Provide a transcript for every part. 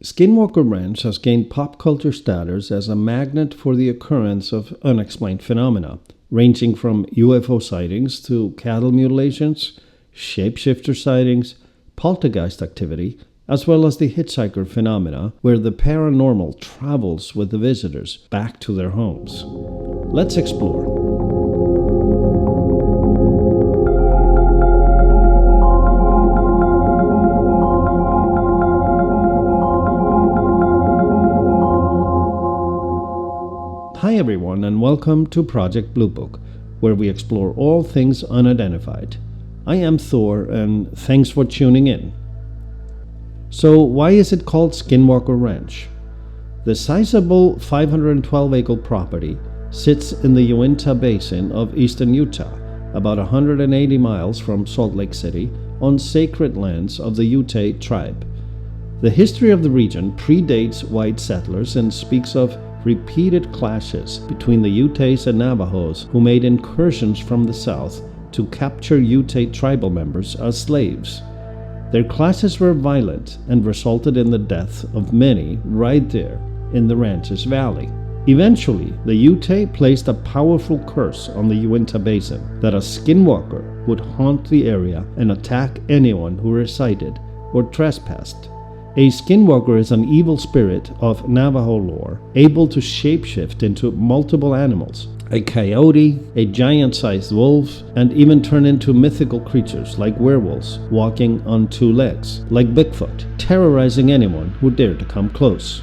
Skinwalker Ranch has gained pop culture status as a magnet for the occurrence of unexplained phenomena, ranging from UFO sightings to cattle mutilations, shapeshifter sightings, poltergeist activity, as well as the hitchhiker phenomena, where the paranormal travels with the visitors back to their homes. Let's explore. Hi everyone, and welcome to Project Blue Book, where we explore all things unidentified. I am Thor, and thanks for tuning in. So, why is it called Skinwalker Ranch? The sizable 512-acre property sits in the Uinta Basin of eastern Utah, about 180 miles from Salt Lake City, on sacred lands of the Ute Tribe. The history of the region predates white settlers and speaks of repeated clashes between the Utes and Navajos, who made incursions from the south to capture Ute tribal members as slaves. Their clashes were violent and resulted in the death of many right there in the ranch's valley. Eventually, the Ute placed a powerful curse on the Uinta Basin that a skinwalker would haunt the area and attack anyone who resided or trespassed. A skinwalker is an evil spirit of Navajo lore, able to shapeshift into multiple animals, a coyote, a giant-sized wolf, and even turn into mythical creatures like werewolves walking on two legs, like Bigfoot, terrorizing anyone who dared to come close.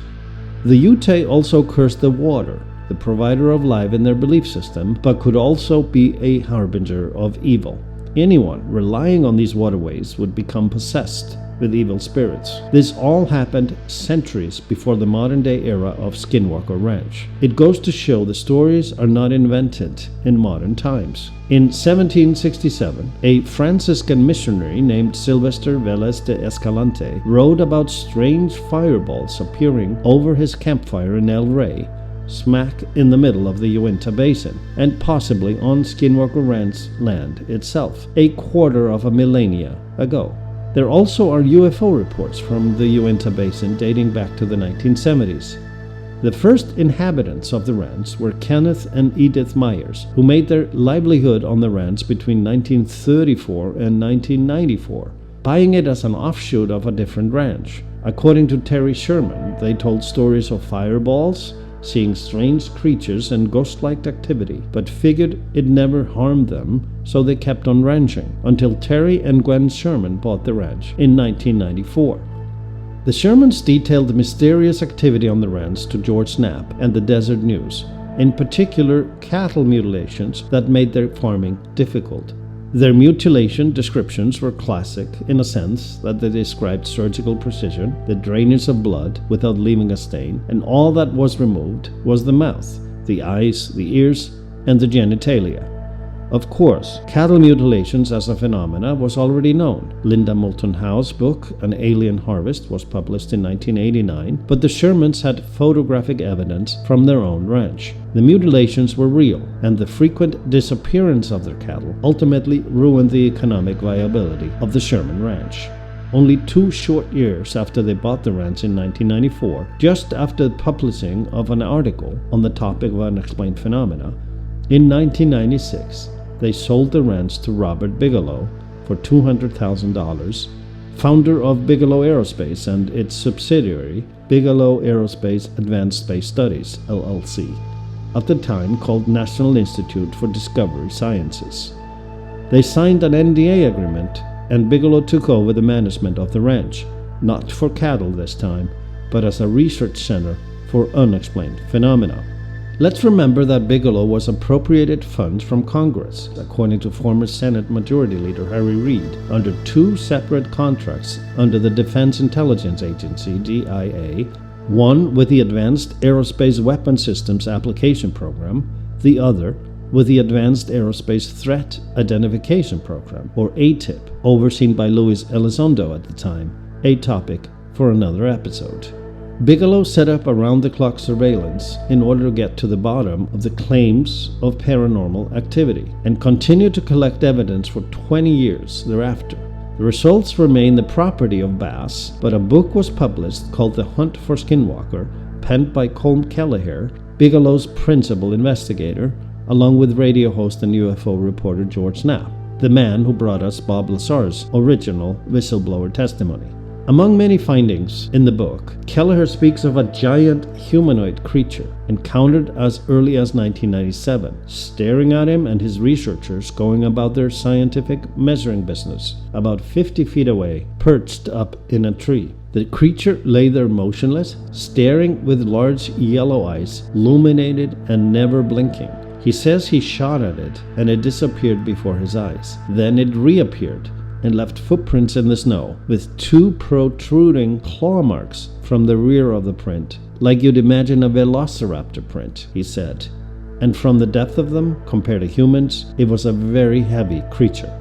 The Ute also cursed the water, the provider of life in their belief system, but could also be a harbinger of evil. Anyone relying on these waterways would become possessed with evil spirits. This all happened centuries before the modern-day era of Skinwalker Ranch. It goes to show the stories are not invented in modern times. In 1767, a Franciscan missionary named Sylvester Velez de Escalante wrote about strange fireballs appearing over his campfire in El Rey, smack in the middle of the Uinta Basin, and possibly on Skinwalker Ranch land itself, a quarter of a millennia ago. There also are UFO reports from the Uinta Basin dating back to the 1970s. The first inhabitants of the ranch were Kenneth and Edith Myers, who made their livelihood on the ranch between 1934 and 1994, buying it as an offshoot of a different ranch. According to Terry Sherman, they told stories of fireballs, seeing strange creatures and ghost-like activity, but figured it never harmed them, so they kept on ranching, until Terry and Gwen Sherman bought the ranch in 1994. The Shermans detailed the mysterious activity on the ranch to George Knapp and the Desert News, in particular cattle mutilations that made their farming difficult. Their mutilation descriptions were classic in a sense that they described surgical precision, the drainage of blood without leaving a stain, and all that was removed was the mouth, the eyes, the ears, and the genitalia. Of course, cattle mutilations as a phenomena was already known. Linda Moulton Howe's book, An Alien Harvest, was published in 1989, but the Shermans had photographic evidence from their own ranch. The mutilations were real, and the frequent disappearance of their cattle ultimately ruined the economic viability of the Sherman Ranch. Only 2 short years after they bought the ranch in 1994, just after the publishing of an article on the topic of unexplained phenomena, in 1996, they sold the ranch to Robert Bigelow for $200,000, founder of Bigelow Aerospace and its subsidiary, Bigelow Aerospace Advanced Space Studies, LLC, at the time called National Institute for Discovery Sciences. They signed an NDA agreement, and Bigelow took over the management of the ranch, not for cattle this time, but as a research center for unexplained phenomena. Let's remember that Bigelow was appropriated funds from Congress, according to former Senate Majority Leader Harry Reid, under 2 separate contracts under the Defense Intelligence Agency, DIA, one with the Advanced Aerospace Weapon Systems Application Program, the other with the Advanced Aerospace Threat Identification Program, or ATIP, overseen by Luis Elizondo at the time, a topic for another episode. Bigelow set up around-the-clock surveillance in order to get to the bottom of the claims of paranormal activity, and continued to collect evidence for 20 years thereafter. The results remain the property of Bass, but a book was published called The Hunt for Skinwalker, penned by Colm Kelleher, Bigelow's principal investigator, along with radio host and UFO reporter George Knapp, the man who brought us Bob Lazar's original whistleblower testimony. Among many findings in the book, Kelleher speaks of a giant humanoid creature encountered as early as 1997, staring at him and his researchers going about their scientific measuring business, about 50 feet away, perched up in a tree. The creature lay there motionless, staring with large yellow eyes, illuminated and never blinking. He says he shot at it and it disappeared before his eyes. Then it reappeared and left footprints in the snow with 2 protruding claw marks from the rear of the print, like you'd imagine a velociraptor print, he said. And from the depth of them, compared to humans, it was a very heavy creature.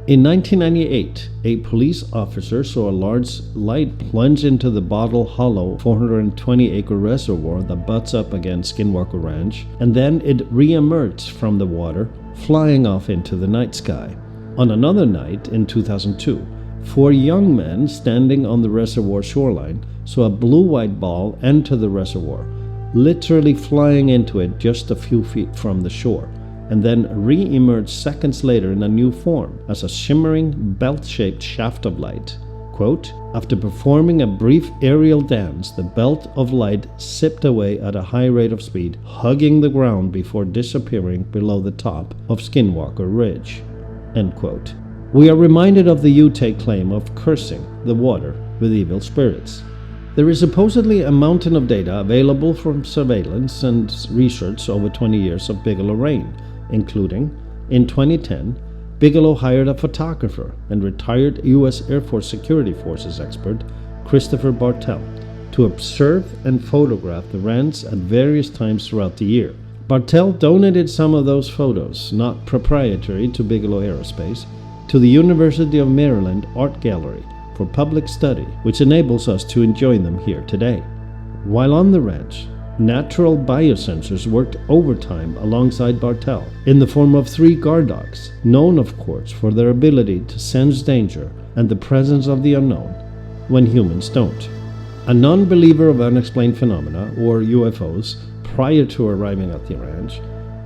In 1998, a police officer saw a large light plunge into the Bottle Hollow 420-acre reservoir that butts up against Skinwalker Ranch, and then it re-emerged from the water, flying off into the night sky. On another night in 2002, 4 young men standing on the reservoir shoreline saw a blue-white ball enter the reservoir, literally flying into it just a few feet from the shore, and then re-emerged seconds later in a new form as a shimmering belt-shaped shaft of light. Quote, "After performing a brief aerial dance, the belt of light sipped away at a high rate of speed, hugging the ground before disappearing below the top of Skinwalker Ridge." End quote. We are reminded of the Ute claim of cursing the water with evil spirits. There is supposedly a mountain of data available from surveillance and research over 20 years of Bigelow rain, including, in 2010, Bigelow hired a photographer and retired U.S. Air Force Security Forces expert Christopher Bartell to observe and photograph the ranch at various times throughout the year. Bartell donated some of those photos, not proprietary to Bigelow Aerospace, to the University of Maryland Art Gallery for public study, which enables us to enjoy them here today. While on the ranch, natural biosensors worked overtime alongside Bartell in the form of 3 guard dogs, known of course for their ability to sense danger and the presence of the unknown when humans don't. A non-believer of unexplained phenomena, or UFOs, prior to arriving at the ranch,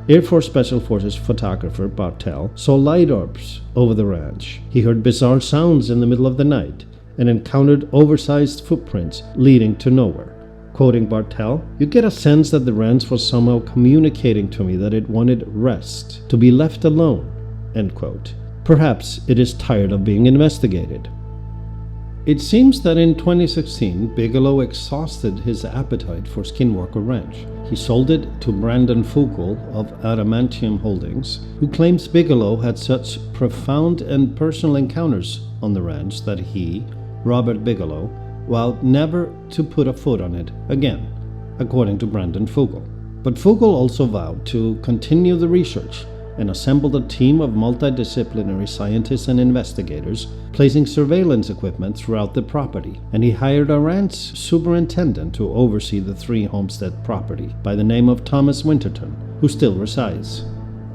Air Force Special Forces photographer Bartell saw light orbs over the ranch. He heard bizarre sounds in the middle of the night and encountered oversized footprints leading to nowhere. Quoting Bartell, "You get a sense that the ranch was somehow communicating to me that it wanted rest, to be left alone." End quote. Perhaps it is tired of being investigated. It seems that in 2016, Bigelow exhausted his appetite for Skinwalker Ranch. He sold it to Brandon Fugal of Adamantium Holdings, who claims Bigelow had such profound and personal encounters on the ranch that he, Robert Bigelow, vowed never to put a foot on it again, according to Brandon Fugal. But Fugal also vowed to continue the research and assembled a team of multidisciplinary scientists and investigators, placing surveillance equipment throughout the property, and he hired a ranch superintendent to oversee the 3-homestead property by the name of Thomas Winterton, who still resides.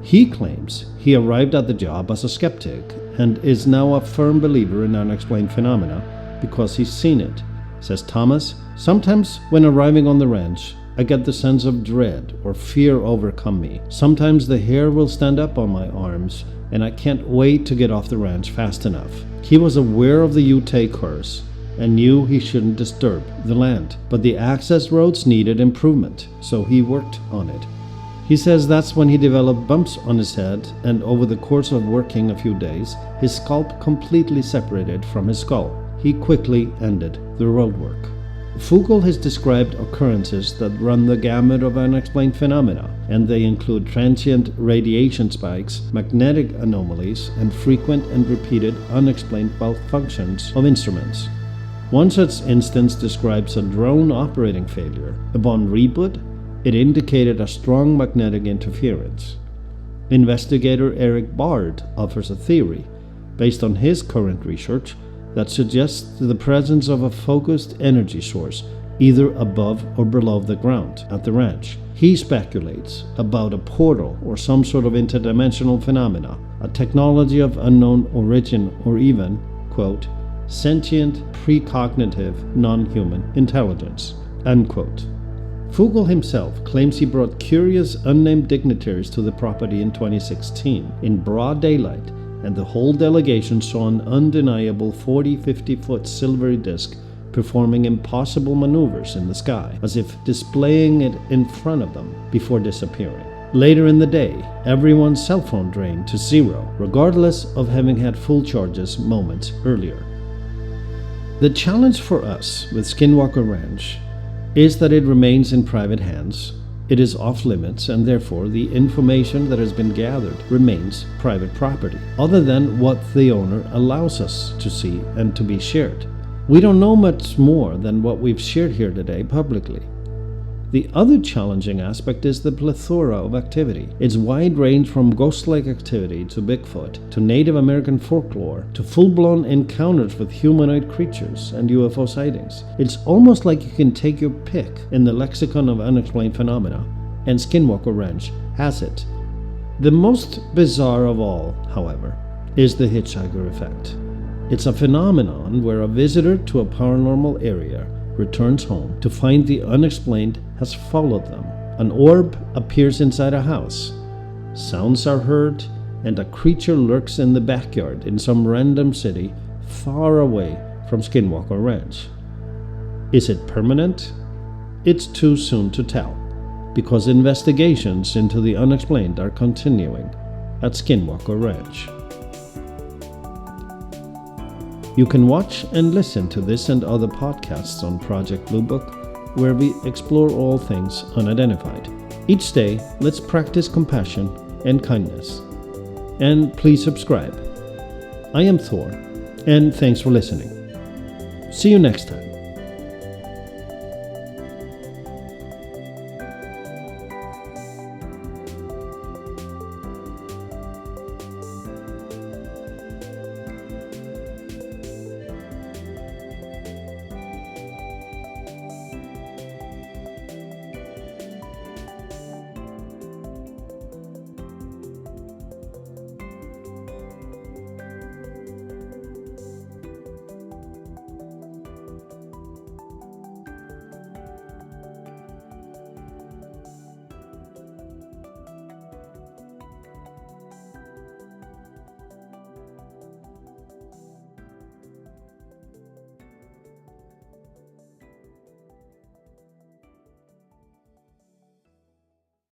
He claims he arrived at the job as a skeptic and is now a firm believer in unexplained phenomena because he's seen it. Says Thomas, "Sometimes when arriving on the ranch, I get the sense of dread or fear overcome me. Sometimes the hair will stand up on my arms and I can't wait to get off the ranch fast enough." He was aware of the Ute curse and knew he shouldn't disturb the land, but the access roads needed improvement, so he worked on it. He says that's when he developed bumps on his head, and over the course of working a few days, his scalp completely separated from his skull. He quickly ended the road work. Fugal has described occurrences that run the gamut of unexplained phenomena, and they include transient radiation spikes, magnetic anomalies, and frequent and repeated unexplained malfunctions of instruments. One such instance describes a drone operating failure. Upon reboot, it indicated a strong magnetic interference. Investigator Eric Bard offers a theory, based on his current research, that suggests the presence of a focused energy source either above or below the ground at the ranch. He speculates about a portal or some sort of interdimensional phenomena, a technology of unknown origin, or even quote, sentient, precognitive, non-human intelligence, unquote. Fugal himself claims he brought curious unnamed dignitaries to the property in 2016 in broad daylight, and the whole delegation saw an undeniable 40-50 foot silvery disc performing impossible maneuvers in the sky, as if displaying it in front of them before disappearing. Later in the day, everyone's cell phone drained to zero, regardless of having had full charges moments earlier. The challenge for us with Skinwalker Ranch is that it remains in private hands. It is off limits, and therefore the information that has been gathered remains private property, other than what the owner allows us to see and to be shared. We don't know much more than what we've shared here today publicly. The other challenging aspect is the plethora of activity. Its wide range from ghost-like activity to Bigfoot, to Native American folklore, to full-blown encounters with humanoid creatures and UFO sightings. It's almost like you can take your pick in the lexicon of unexplained phenomena, and Skinwalker Ranch has it. The most bizarre of all, however, is the hitchhiker effect. It's a phenomenon where a visitor to a paranormal area returns home to find the unexplained has followed them. An orb appears inside a house, sounds are heard, and a creature lurks in the backyard in some random city far away from Skinwalker Ranch. Is it permanent? It's too soon to tell, because investigations into the unexplained are continuing at Skinwalker Ranch. You can watch and listen to this and other podcasts on Project Blue Book, where we explore all things unidentified. Each day, let's practice compassion and kindness. And please subscribe. I am Thor, and thanks for listening. See you next time.